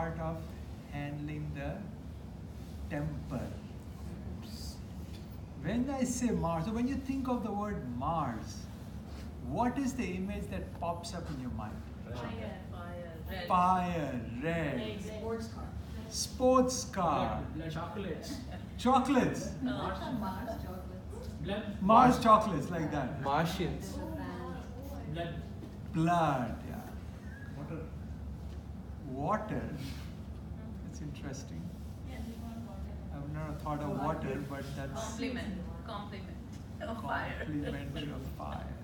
part of handling the temper. When I say Mars, so when you think of the word Mars, what is the image that pops up in your mind? Fire. Fire, red. Sports car. Sports car. Chocolates. Chocolates. Mars chocolates. Mars chocolates, like that. Martians. Blood. Blood, yeah. Water. Water. It's interesting. I've never thought of water, but that's Compliment of fire. complementary of fire.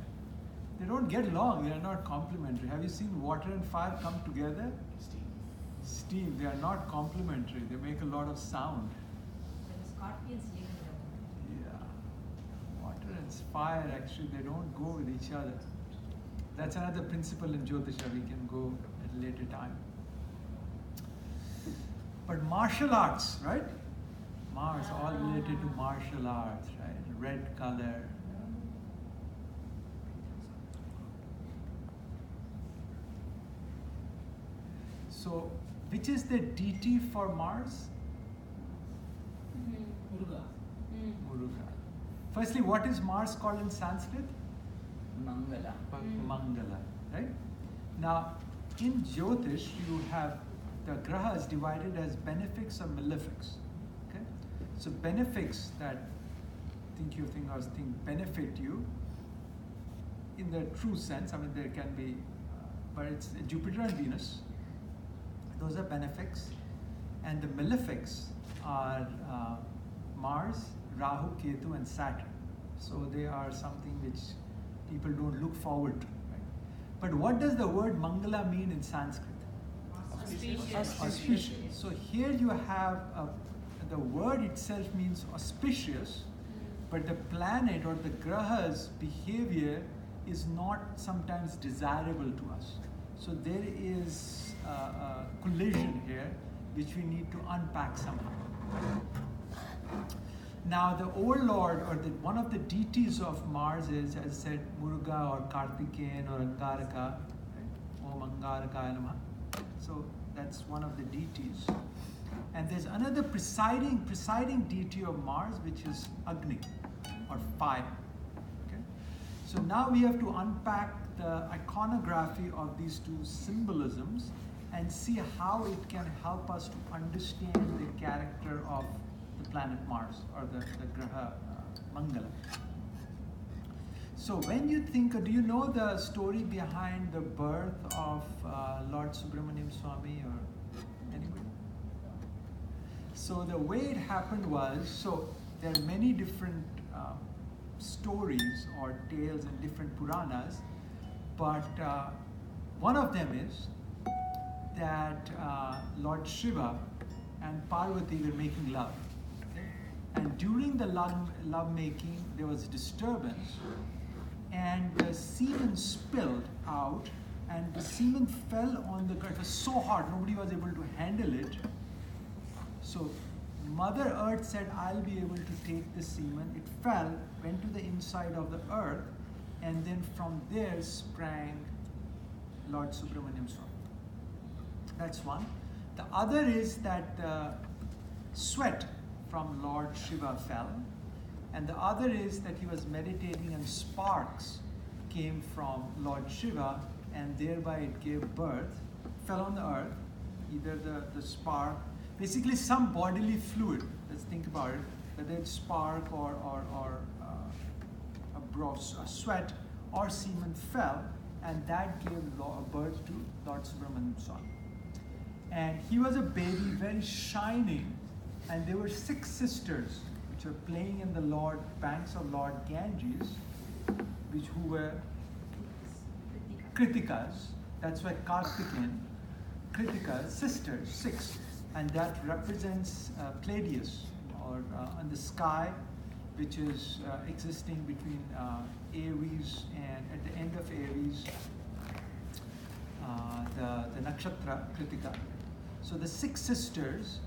They don't get along, they are not complementary. Have you seen water and fire come together? Steam, they are not complementary. They make a lot of sound. The scorpions live in the water. Yeah. Water and fire, actually, they don't go with each other. That's another principle in Jyotisha. We can go at a later time. But martial arts, right? Mars, all related to martial arts, right? Red color. So, which is the deity for Mars? Muruga. Muruga. Firstly, what is Mars called in Sanskrit? Mangala. Mangala, right? Now, in Jyotish, you have the grahas divided as benefics or malefics. Okay? So benefics that benefit you in the true sense. I mean, there can be, but it's Jupiter and Venus. Those are benefics, and the malefics are Mars, Rahu, Ketu, and Saturn. So they are something which people don't look forward to. Right? But what does the word Mangala mean in Sanskrit? Auspicious. So here you have the word itself means auspicious, but the planet or the graha's behavior is not sometimes desirable to us. So there is a collision here which we need to unpack somehow. Now the overlord or one of the deities of Mars is, as I said, Muruga or Kartikeyan or Angaraka. Right? Om Angarakaya Namaha. So that's one of the deities. And there's another presiding deity of Mars, which is Agni or fire. Okay? So now we have to unpack the iconography of these two symbolisms and see how it can help us to understand the character of the planet Mars or the graha Mangala. So when you think, do you know the story behind the birth of Lord Subramaniam Swami or anybody? So the way it happened was, so there are many different stories or tales in different Puranas, but one of them is that Lord Shiva and Parvati were making love. Okay? And during the love making, there was disturbance, and the semen spilled out, and the semen fell on the ground. It was so hot, nobody was able to handle it. So Mother Earth said, I'll be able to take the semen. It fell, went to the inside of the earth, and then from there sprang Lord Subramaniam Swami. That's one. The other is that the sweat from Lord Shiva fell. And the other is that he was meditating and sparks came from Lord Shiva, and thereby it gave birth, fell on the earth, either the spark, basically some bodily fluid, let's think about it, whether it's spark or a sweat or semen fell, and that gave birth to Lord Subramaniam Swami. And he was a baby, very shining, and there were 6 sisters which were playing in the banks of Lord Ganges, who were Kritikas. That's why Kartikeyan, Kritikas, sisters, 6. And that represents Pleiades, or on the sky, which is existing between Aries and at the end of Aries, the nakshatra Kritika. So the 6 sisters,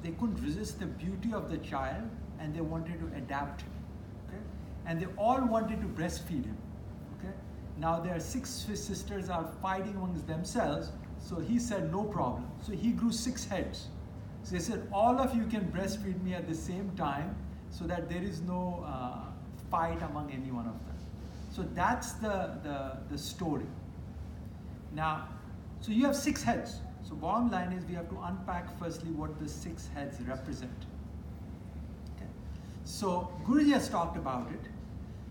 they couldn't resist the beauty of the child, and they wanted to adapt him. Okay? And they all wanted to breastfeed him. Okay? Now their 6 sisters are fighting amongst themselves So he said, no problem. So he grew 6 heads. So they said, all of you can breastfeed me at the same time so that there is no fight among any one of them. So that's the story. Now, so you have 6 heads. So bottom line is we have to unpack firstly what the 6 heads represent. Okay. So Guruji has talked about it.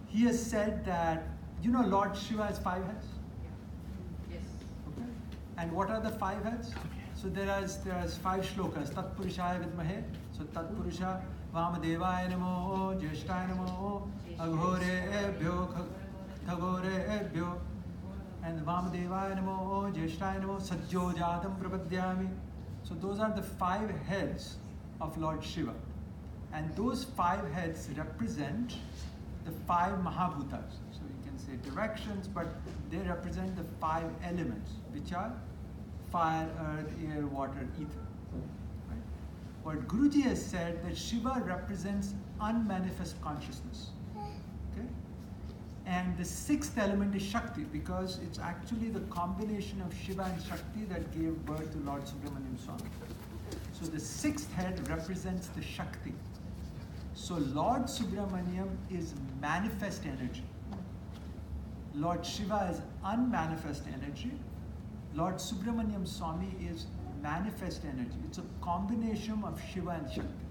He has said that, you know, Lord Shiva has 5 heads. Yes. Okay. And what are the 5 heads? So there is 5 shlokas. Tat Purushaya Vidmahe. So Tat Purusha Vamadevaya Namo, Jeshtaya Namo, Aghorebhyo, Khagorebhyo. And Vamadevaya Namo, Jeshtaya Namo, Sajjo Jatam Prapadyami. So those are the 5 heads of Lord Shiva. And those 5 heads represent the 5 Mahabhutas. So you can say directions, but they represent the 5 elements, which are fire, earth, air, water, ether. Right? What Guruji has said that Shiva represents unmanifest consciousness. Okay? And the 6th element is Shakti, because it's actually the combination of Shiva and Shakti that gave birth to Lord Subramaniam Swami. So the 6th head represents the Shakti. So Lord Subramaniam is manifest energy. Lord Shiva is unmanifest energy. Lord Subramaniam Swami is manifest energy. It's a combination of Shiva and Shakti.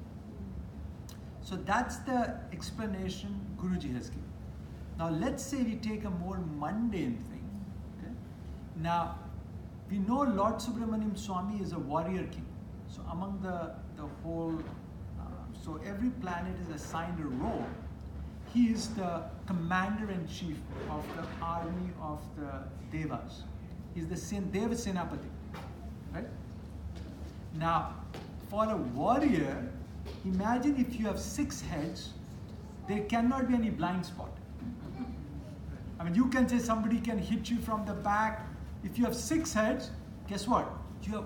So that's the explanation Guruji has given. Now let's say we take a more mundane thing. Okay? Now we know Lord Subramaniam Swami is a warrior king. So among the whole, so every planet is assigned a role. He is the commander-in-chief of the army of the Devas. He's the Deva Senapati, right? Now, for a warrior, imagine if you have 6 heads, there cannot be any blind spot. I mean, you can say somebody can hit you from the back. If you have 6 heads, guess what? You have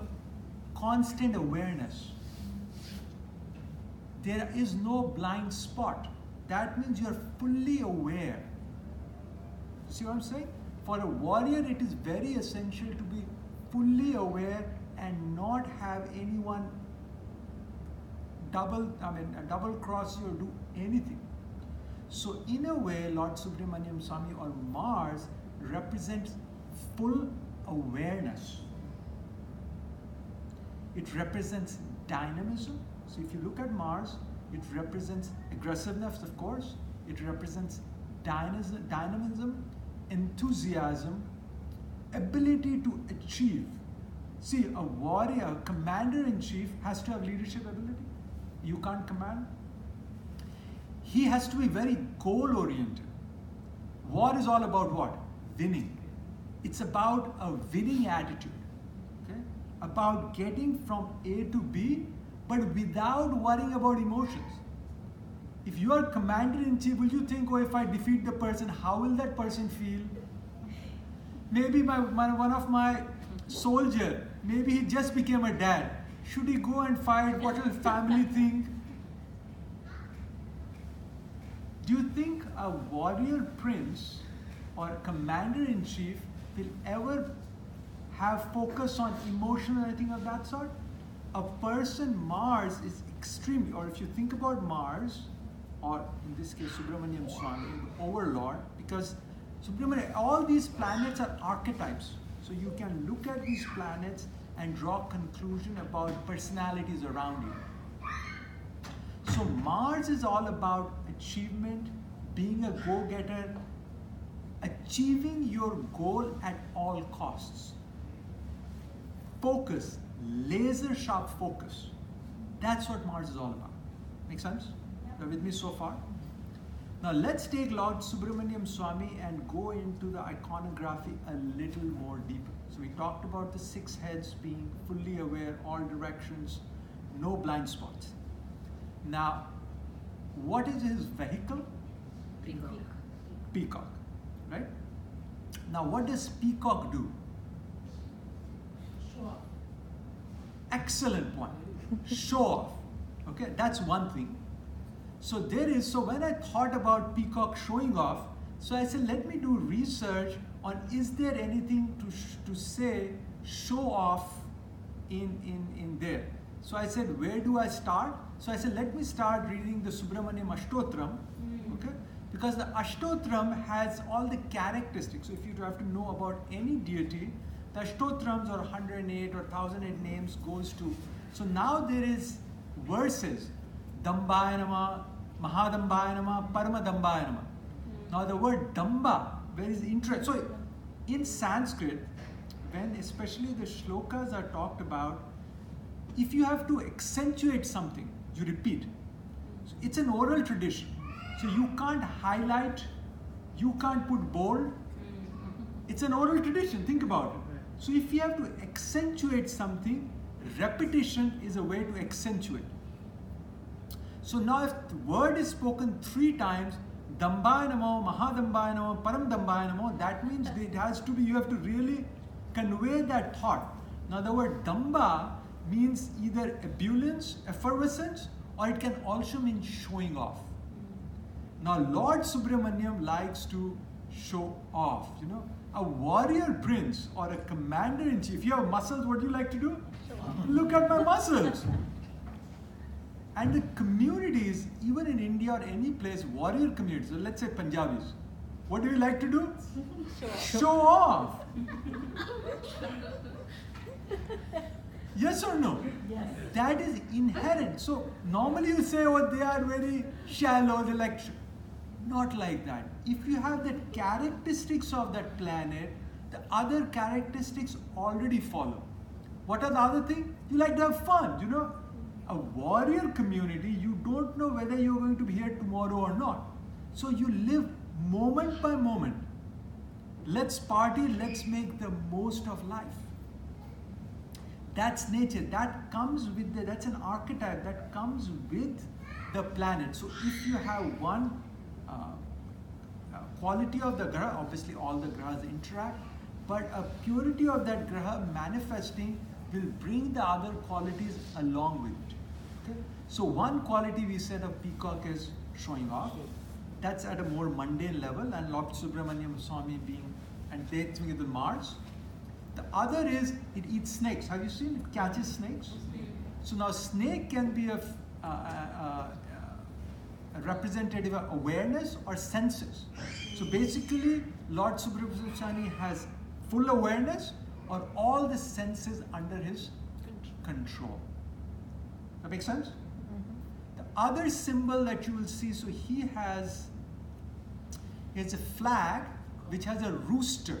constant awareness. There is no blind spot. That means you are fully aware. See what I'm saying? For a warrior, it is very essential to be fully aware and not have anyone double cross you or do anything. So in a way, Lord Subramaniam Swami or Mars represents full awareness. It represents dynamism. So if you look at Mars, it represents aggressiveness, of course. It represents dynamism, enthusiasm, ability to achieve. See, a warrior, a commander-in-chief has to have leadership ability. You can't command. He has to be very goal-oriented. War is all about what? Winning. It's about a winning attitude. Okay? About getting from A to B, but without worrying about emotions. If you are commander-in-chief, will you think, oh, if I defeat the person, how will that person feel? Maybe one of my soldier, maybe he just became a dad. Should he go and fight? What will family think? Do you think a warrior prince or a commander-in-chief will ever have focus on emotion or anything of that sort? A person, Mars, is extremely, or if you think about Mars, or in this case Subramaniam Swami, the overlord, because Subramaniam, all these planets are archetypes. So you can look at these planets and draw conclusion about personalities around you. So Mars is all about achievement, being a go-getter, achieving your goal at all costs. Focus, laser sharp focus. That's what Mars is all about. Make sense? You're with me so far? Now let's take Lord Subramaniam Swami and go into the iconography a little more deeper. So we talked about the 6 heads being fully aware, all directions, no blind spots. Now, what is his vehicle? Peacock. Peacock, right? Now what does peacock do? Show off. Excellent point. Show off. Okay, that's one thing. So when I thought about peacock showing off, so I said, let me do research on is there anything to say show off in there. So I said, where do I start? So I said, let me start reading the Subramaniam Ashtotram, okay? Because the Ashtotram has all the characteristics. So if you have to know about any deity, the Ashtotrams or 108 or 1008 names goes to. So now there is verses, Dambaya Nama, Mahadambaya Nama, Paramadambaya Nama. Now the word Damba, where is the interest? So in Sanskrit, when especially the shlokas are talked about, if you have to accentuate something, you repeat. So it's an oral tradition. So you can't highlight, you can't put bold. It's an oral tradition, think about it. So if you have to accentuate something, repetition is a way to accentuate. So now if the word is spoken 3 times, Dambaya Namo, Mahadambaya Namo, Paramdambaya Namo, that means it has to be, you have to really convey that thought. Now the word Damba means either ebullience, effervescence, or it can also mean showing off. Now Lord Subramaniam likes to show off, you know. A warrior prince or a commander-in-chief, if you have muscles, what do you like to do? Look at my muscles. And the communities, even in India or any place, warrior communities, so let's say Punjabis, what do you like to do? Show off. Yes or no? Yes. That is inherent. So normally you say, oh, they are very shallow, they like. Not like that. If you have the characteristics of that planet, the other characteristics already follow. What are the other things? You like to have fun, you know. A warrior community, you don't know whether you're going to be here tomorrow or not. So you live moment by moment. Let's party, let's make the most of life. That's nature. That comes with that's an archetype that comes with the planet. So if you have one quality of the graha, obviously all the grahas interact, but a purity of that graha manifesting will bring the other qualities along with it. Okay? So one quality we said of peacock is showing off. That's at a more mundane level, and Lord Subramaniam Swami being, and they think the Mars. The other is it eats snakes. Have you seen it catches snakes? So now snake can be a representative of awareness or senses. So basically, Lord Subramaniam Swami has full awareness or all the senses under his control. That makes sense? The other symbol that you will see, so he has a flag which has a rooster.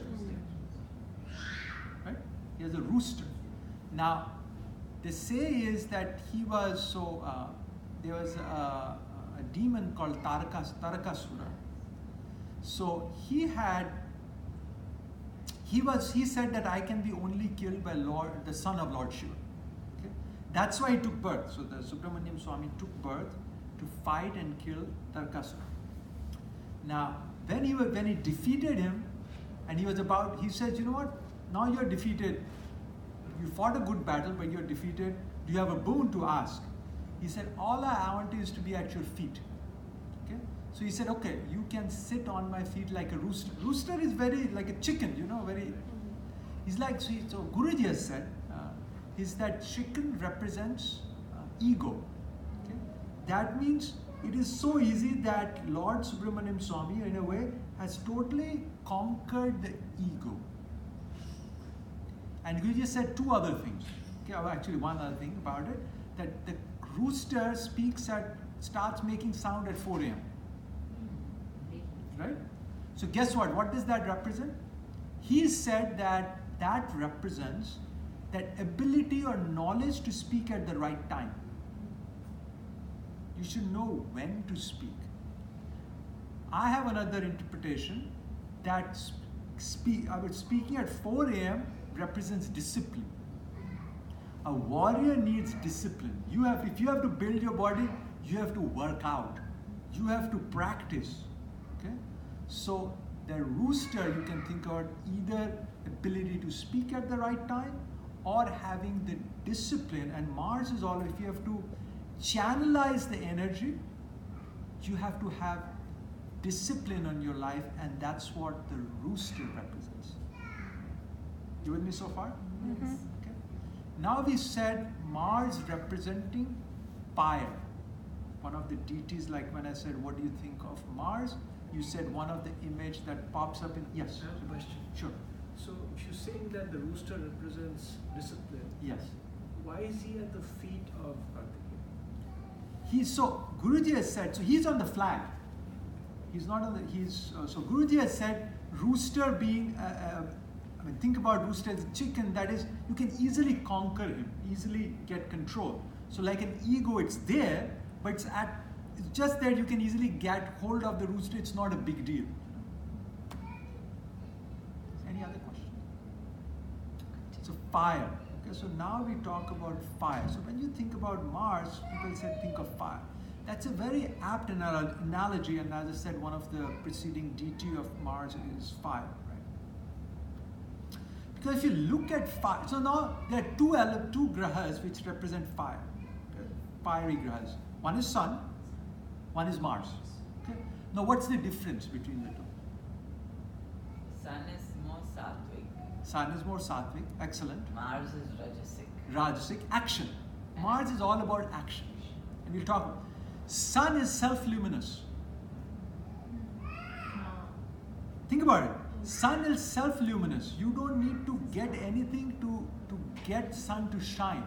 Right? He has a rooster. Now, they say is that he was, there was a demon called Tarakasura. So he said that I can be only killed by the son of Lord Shiva. Okay? That's why he took birth. So the Subramaniam Swami took birth to fight and kill Tarakasura. Now, when he defeated him, and he says, you know what? Now you're defeated. You fought a good battle, but you're defeated. Do you have a boon to ask? He said, all I want is to be at your feet. Okay? So he said, okay, you can sit on my feet like a rooster. Rooster is very like a chicken, you know, very. He's like, so Guruji has said, is that chicken represents ego. Okay? That means it is so easy that Lord Subramaniam Swami, in a way, has totally conquered the ego. And Guruji said 2 other things. Okay, actually one other thing about it, that the rooster starts making sound at 4 a.m. Right? So guess what? What does that represent? He said that represents that ability or knowledge to speak at the right time. You should know when to speak. I have another interpretation that speaking at 4 a.m. represents discipline. A warrior needs discipline. If you have to build your body, you have to work out. You have to practice. Okay? So the rooster, you can think about either ability to speak at the right time or having the discipline. And Mars is all, if you have to channelize the energy, you have to have discipline on your life, and that's what the rooster represents. You with me so far? Yes. Okay. Now we said Mars representing fire. One of the deities, like when I said, what do you think of Mars? You said one of the image that pops up in, yes? I have a question. Sure. So if you're saying that the rooster represents discipline, Yes. why is he at the feet of Kartikeya? Guruji has said, so he's on the flag. He's not on the, so Guruji has said, rooster being, I mean, think about rooster as a chicken, that is, you can easily conquer him, easily get control. So like an ego, it's there, but it's just that you can easily get hold of the rooster, it's not a big deal. Any other question? So fire. Okay, so now we talk about fire. So when you think about Mars, people said think of fire. That's a very apt analogy, and as I said, one of the preceding deity of Mars is fire, right? Because if you look at fire, so now there are two grahas which represent fire, okay? Fiery grahas. One is Sun, one is Mars. Okay? Now what's the difference between the two? Sun is more sattvic. Sun is more sattvic, excellent. Mars is rajasic. Rajasic, action. Mars is all about action. And we'll talk about. Sun is self-luminous. Think about it. Sun is self-luminous. You don't need to get anything to get sun to shine.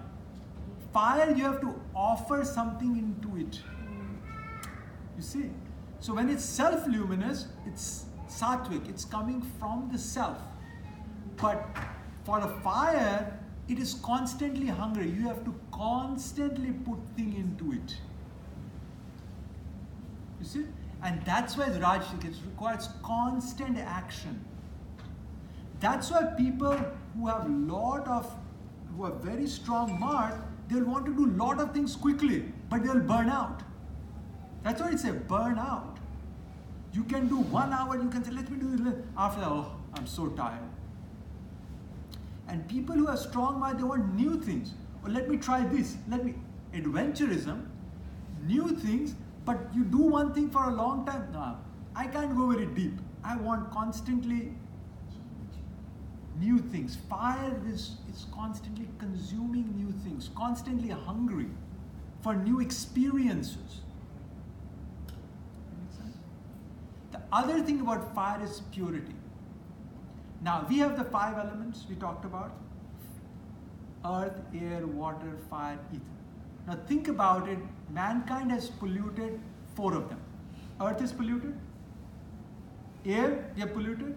Fire, you have to offer something into it. You see? So when it's self-luminous, it's sattvic. It's coming from the self. But for a fire, it is constantly hungry. You have to constantly put thing into it. You see? And that's why it's Rajasic. It requires constant action. That's why people who have who have very strong Mars, they'll want to do a lot of things quickly, but they'll burn out. That's why it's a burnout. You can do 1 hour, you can say, let me do this. After that, oh, I'm so tired. And people who have strong mind, they want new things. Or let me try this. Adventurism, new things, but you do one thing for a long time. No, I can't go very deep. I want constantly new things. Fire is constantly consuming new things, constantly hungry for new experiences. Make sense? The other thing about fire is purity. Now, we have the 5 elements we talked about: earth, air, water, fire, ether. Now think about it, mankind has polluted 4 of them. Earth is polluted, air, we have polluted,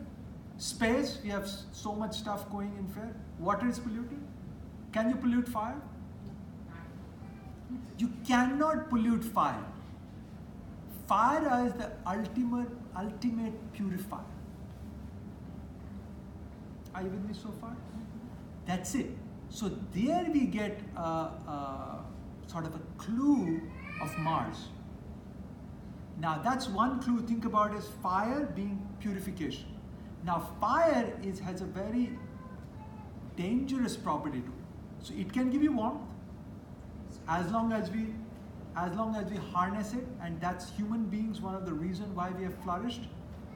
space, we have so much stuff going in fair, water is polluted. Can you pollute fire? You cannot pollute fire. Fire is the ultimate purifier. Are you with me so far? That's it. So there we get sort of a clue of Mars. Now that's one clue. Think about is fire being purification. Now fire has a very dangerous property to it. So it can give you warmth as long as we harness it, and that's human beings. One of the reasons why we have flourished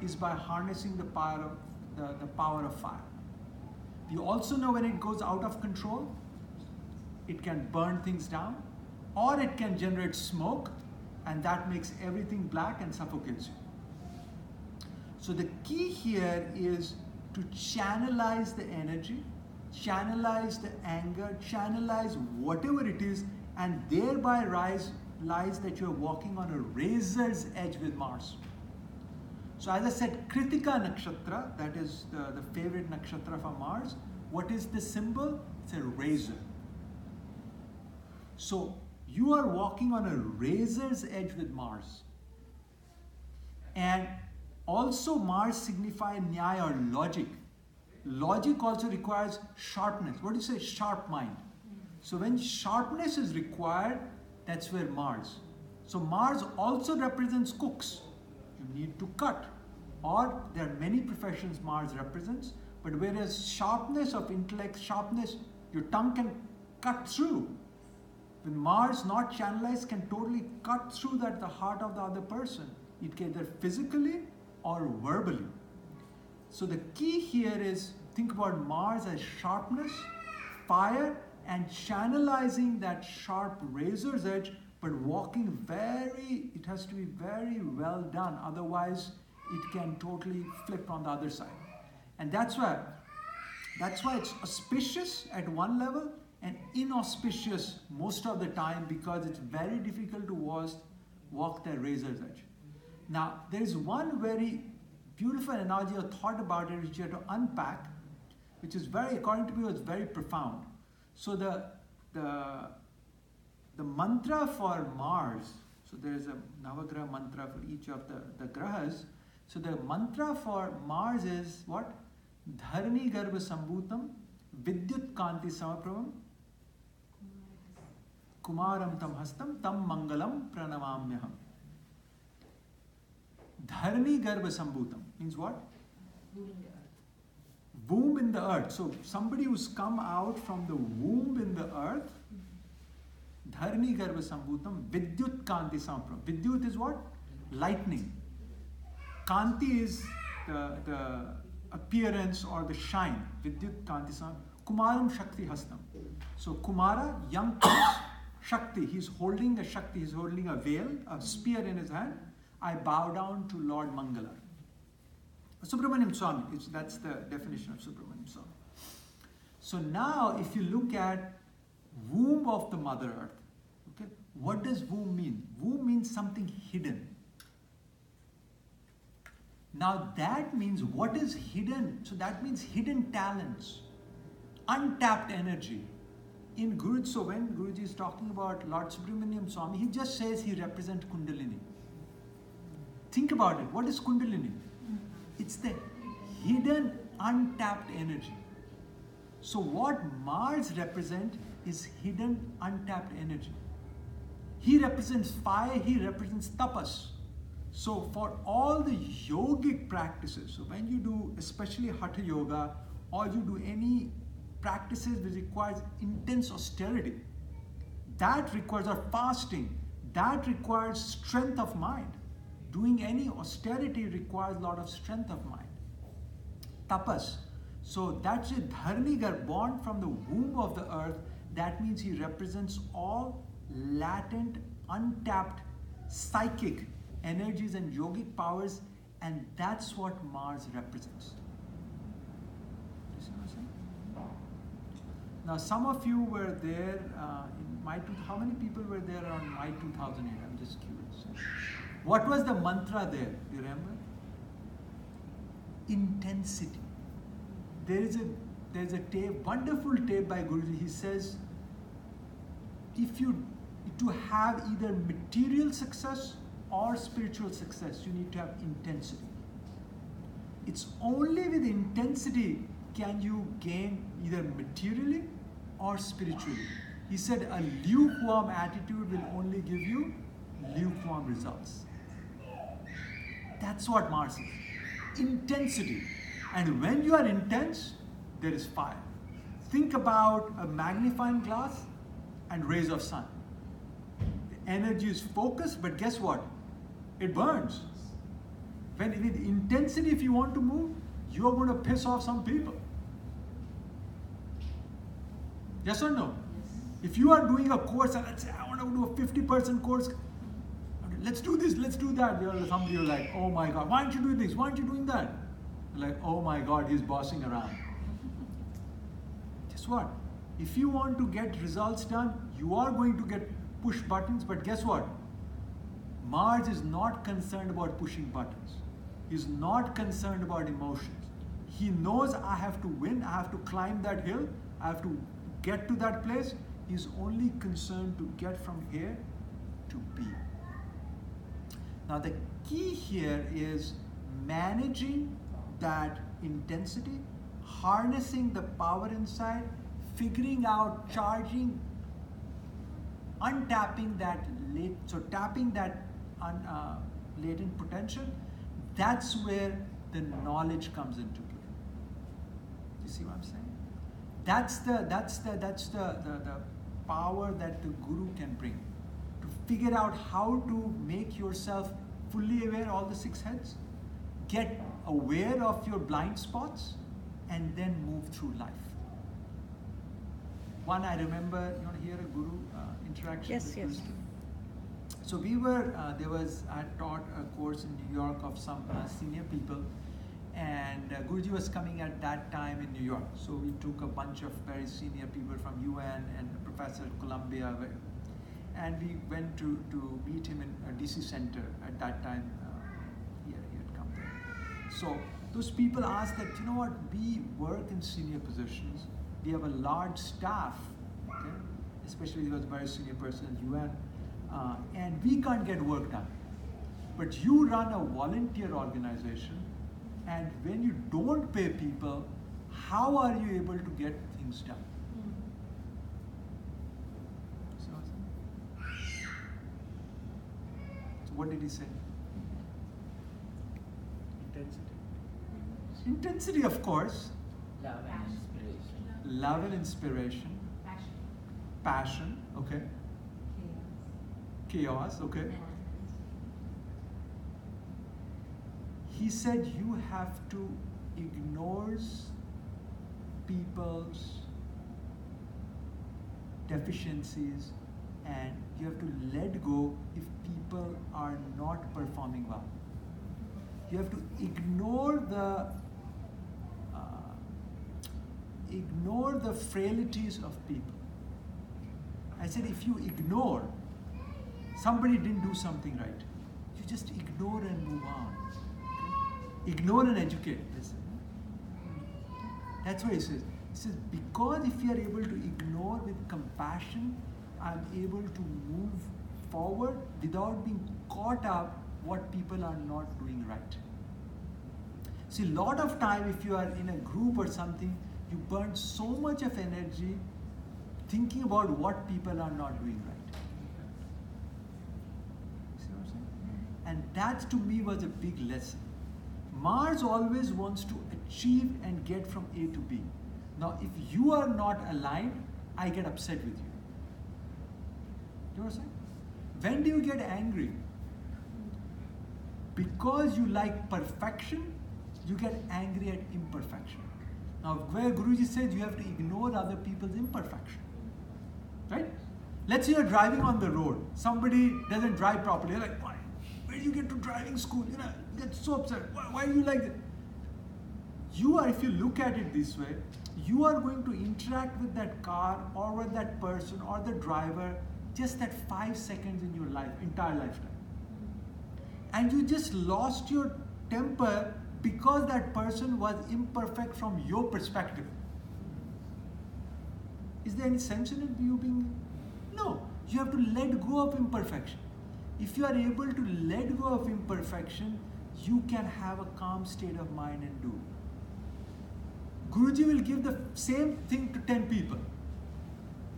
is by harnessing the power of fire. You also know when it goes out of control, it can burn things down, or it can generate smoke, and that makes everything black and suffocates you. So the key here is to channelize the energy, channelize the anger, channelize whatever it is, and thereby lies that you're walking on a razor's edge with Mars. So as I said, Kritika Nakshatra, that is the favorite nakshatra for Mars. What is the symbol? It's a razor. So you are walking on a razor's edge with Mars. And also Mars signifies Nyaya or logic. Logic also requires sharpness. What do you say? Sharp mind. So when sharpness is required, that's where Mars. So Mars also represents cooks. You need to cut. Or there are many professions Mars represents, but whereas sharpness of intellect, sharpness, your tongue can cut through. When Mars not channelized can totally cut through the heart of the other person. It can either physically or verbally. So the key here is think about Mars as sharpness, fire, and channelizing that sharp razor's edge, but walking it has to be very well done, otherwise it can totally flip on the other side. And that's why it's auspicious at one level and inauspicious most of the time, because it's very difficult to walk that razor's edge. Now, there is one very beautiful analogy or thought about it which you have to unpack, which is according to me, it's very profound. So the mantra for Mars, so there is a Navagraha mantra for each of the grahas. So the mantra for Mars is what? Dharani Garbha Sambhutam Vidyut Kanti Samaprabham Kumaram Tam Hastam Tam Mangalam Pranamamyaham. Dharani Garbha Sambhutam means what? Womb in the earth. So somebody who's come out from the womb in the earth. Dharani Garbha Sambhutam Vidyut Kanti Samaprabham. Vidyut is what? Lightning. Kanti is the appearance or the shine. Vidyut Kanti Samaprabham. Kumaram Shakti Hastam. So Kumara, young prince, Shakti. He's holding a Shakti. He's holding a veil, a spear in his hand. I bow down to Lord Mangala. Subramaniam Swami, that's the definition of Subramaniam Swami. So now, if you look at womb of the Mother Earth, okay, what does womb mean? Womb means something hidden. Now that means what is hidden? So that means hidden talents, untapped energy. In Guruji, so when Guruji is talking about Lord Subramaniam Swami, he just says he represents Kundalini. Think about it. What is Kundalini? It's the hidden, untapped energy. So what Mars represents is hidden, untapped energy. He represents fire, he represents tapas. So for all the yogic practices, so when you do especially Hatha Yoga, or you do any practices which requires intense austerity, that requires fasting, that requires strength of mind. Doing any austerity requires a lot of strength of mind. Tapas. So that's a Dharanigar, born from the womb of the earth. That means he represents all latent, untapped, psychic energies and yogic powers, and that's what Mars represents. You see what I'm saying? Now, some of you were there in how many people were there on May 2008? I'm just curious. What was the mantra there? Do you remember? Intensity. There's a tape, wonderful tape by Guruji. He says, to have either material success or spiritual success, you need to have intensity. It's only with intensity can you gain either materially or spiritually. He said a lukewarm attitude will only give you lukewarm results. That's what Mars is. Intensity. And when you are intense, there is fire. Think about a magnifying glass and rays of sun. The energy is focused, but guess what? It burns. When with intensity, if you want to move, you are going to piss off some people. Yes or no? Yes. If you are doing a course and let's say I want to do a 50% course, let's do this, let's do that. Somebody will like, oh my God, why aren't you doing this? Why aren't you doing that? You're like, oh my God, he's bossing around. Guess what? If you want to get results done, you are going to get push buttons, but guess what? Mars is not concerned about pushing buttons. He's not concerned about emotions. He knows I have to win, I have to climb that hill, I have to get to that place. He's only concerned to get from here to B. Now the key here is managing that intensity, harnessing the power inside, figuring out, charging, untapping that, tapping that latent potential. That's where the knowledge comes into play. Do you see what I'm saying? That's the power that the Guru can bring. To figure out how to make yourself fully aware of all the six heads, get aware of your blind spots, and then move through life. One I remember, you want to hear a guru interaction? Yes, with yes. Guru student? So we were, I taught a course in New York of some senior people, and Guruji was coming at that time in New York. So we took a bunch of very senior people from UN and a professor at Columbia, and we went to meet him in a DC center at that time. He had come there. So those people asked that, you know what, we work in senior positions, we have a large staff, okay? Especially he was a very senior person in UN, and we can't get work done. But you run a volunteer organization, and when you don't pay people, how are you able to get things done? See what I'm saying? So what did he say? Intensity. Intensity, of course. Love and inspiration. Love and inspiration. Passion. Passion, okay. Chaos, okay. He said you have to ignore people's deficiencies, and you have to let go if people are not performing well. You have to ignore the frailties of people. I said if you ignore somebody didn't do something right, you just ignore and move on. Okay? Ignore and educate. Listen. That's what he says. He says, because if you are able to ignore with compassion, I'm able to move forward without being caught up what people are not doing right. See, a lot of time if you are in a group or something, you burn so much of energy thinking about what people are not doing right. See what I'm saying? And that to me was a big lesson. Mars always wants to achieve and get from A to B. Now, if you are not aligned, I get upset with you. You know what I'm saying? When do you get angry? Because you like perfection, you get angry at imperfection. Now, where Guruji says you have to ignore other people's imperfection. Right? Let's say you're driving on the road. Somebody doesn't drive properly. You're like, why? Where do you get to driving school? You know, you get so upset. Why do you like that? You are, if you look at it this way, you are going to interact with that car or with that person or the driver just that 5 seconds in your life, entire lifetime. And you just lost your temper because that person was imperfect from your perspective. Is there any sense in it, you being? No. You have to let go of imperfection. If you are able to let go of imperfection, you can have a calm state of mind and do. Guruji will give the same thing to 10 people.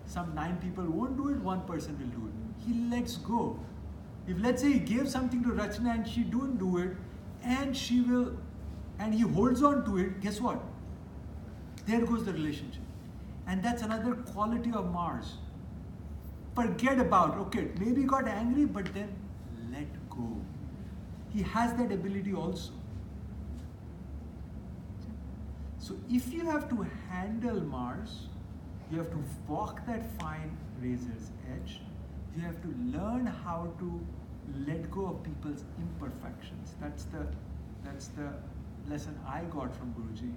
Some 9 people won't do it, 1 person will do it. He lets go. If let's say he gave something to Rachna and she didn't do it, and he holds on to it, guess what? There goes the relationship. And that's another quality of Mars. Forget about, okay, maybe he got angry, but then let go. He has that ability also. So if you have to handle Mars, you have to walk that fine razor's edge. You have to learn how to let go of people's imperfections. That's the lesson I got from Guruji.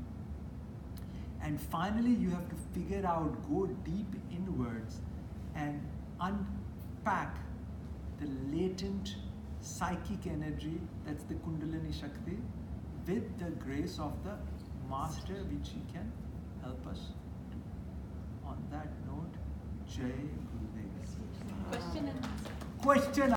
And finally, you have to figure out, go deep inwards and unpack the latent psychic energy, that's the Kundalini Shakti, with the grace of the Master, which he can help us do. On that note, Jai Gurudev. Question and answer. Question